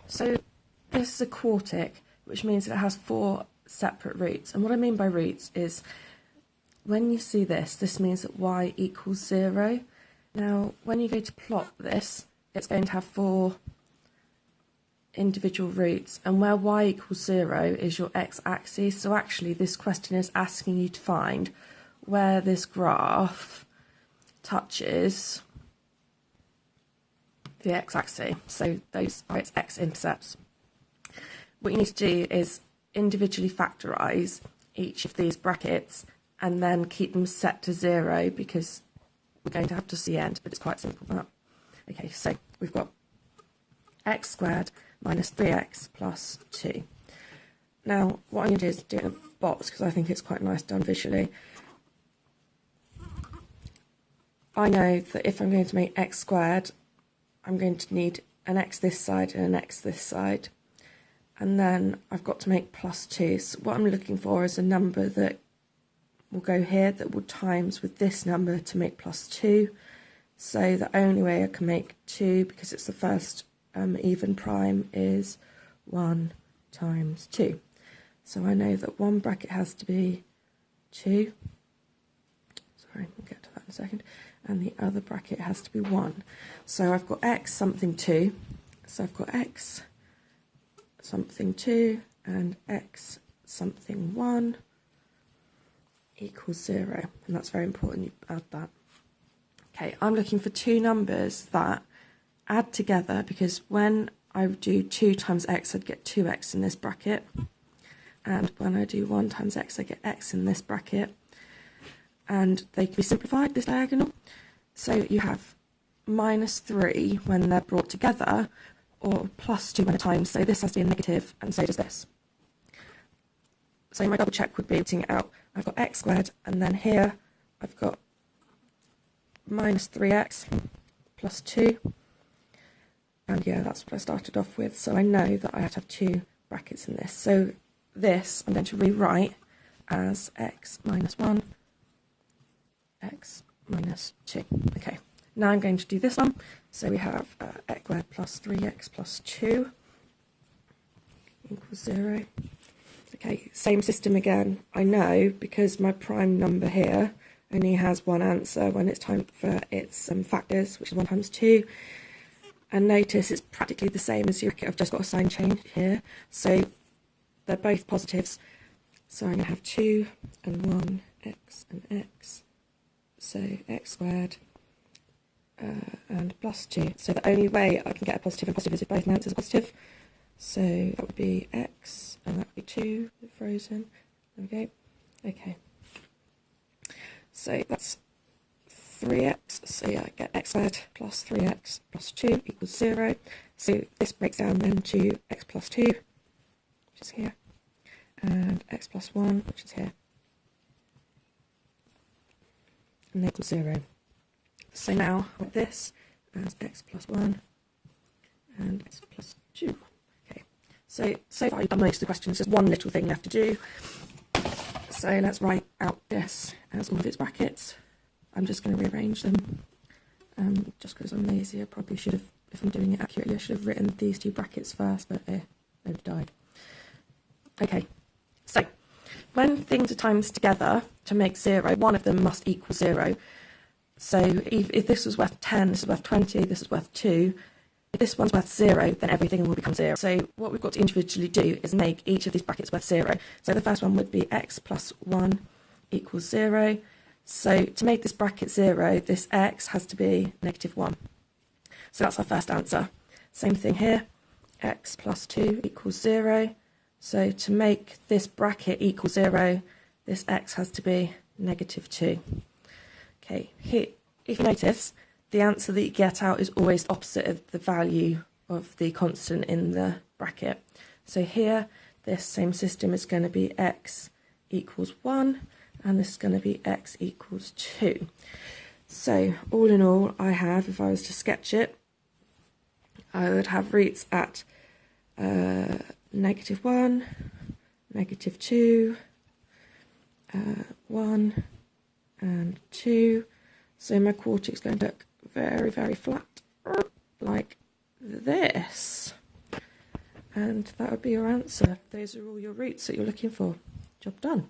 So this is a quartic, which means it has 4 separate roots. And what I mean by roots is when you see this, this means that y equals 0. Now, when you go to plot this, it's going to have 4 individual roots, and where y equals 0 is your x-axis. So actually this question is asking you to find where this graph touches the x-axis. So those are its x-intercepts. What you need to do is individually factorise each of these brackets and then keep them set to 0, because we're going to have to see the end, but it's quite simple that. Okay, so we've got x squared minus 3x plus 2. Now, what I'm going to do is do it in a box, because I think it's quite nice done visually. I know that if I'm going to make x squared, I'm going to need an x this side and an x this side. And then I've got to make plus 2. So what I'm looking for is a number that will go here, that will times with this number to make plus 2. So the only way I can make 2, because it's the first even prime, is 1 times 2. So I know that one bracket has to be 2. Sorry, we'll get to that in a second. And the other bracket has to be 1. So I've got x something 2. So I've got x something 2 and x something 1 equals 0. And that's very important, you add that. Okay, I'm looking for 2 numbers that add together, because when I do 2 times x, I'd get 2x in this bracket. And when I do 1 times x, I get x in this bracket. And they can be simplified, this diagonal. So you have minus 3 when they're brought together, or plus 2 when they're times. So this has to be a negative, and so does this. So my double check would be putting it out. I've got x squared, and then here I've got minus 3x plus 2. And yeah, that's what I started off with. So I know that I have to have 2 brackets in this. So this I'm going to rewrite as x minus 1, x minus 2. Okay, now I'm going to do this one. So we have x squared plus 3x plus 2 equals 0. Okay, same system again. I know because my prime number here only has one answer when it's time for its factors, which is 1 times 2. And notice it's practically the same as your bracket. I've just got a sign change here. So they're both positives. So I'm going to have 2 and 1, x and x. So x squared and plus 2. So the only way I can get a positive and positive is if both answers are positive. So that would be x and that would be 2 frozen. There we go. Okay. So that's 3x. So yeah, I get x squared plus 3x plus 2 equals 0. So this breaks down then to x plus 2, which is here, and x plus 1, which is here. And they equal 0. So now with this as x plus 1 and x plus 2. Okay, so far you've done most of the questions, just one little thing left to do. So let's write out this as all of its brackets. I'm just going to rearrange them, just because I'm lazy. I probably should have, if I'm doing it accurately, I should have written these 2 brackets first, but they've died. Okay, so when things are times together to make 0, one of them must equal 0. So if this was worth 10, this is worth 20, this is worth 2. If this one's worth 0, then everything will become 0. So what we've got to individually do is make each of these brackets worth 0. So the first one would be x plus 1 equals 0. So to make this bracket 0, this x has to be negative 1. So that's our first answer. Same thing here, x plus 2 equals 0. So to make this bracket equal 0, this x has to be negative 2. Okay, here, if you notice, the answer that you get out is always opposite of the value of the constant in the bracket. So here, this same system is going to be x equals 1, and this is going to be x equals 2. So all in all, I have, if I was to sketch it, I would have roots at negative 1, negative 2, 1 and 2. So my quartic is going to look very, very flat, like this. And that would be your answer. Those are all your roots that you're looking for. Job done.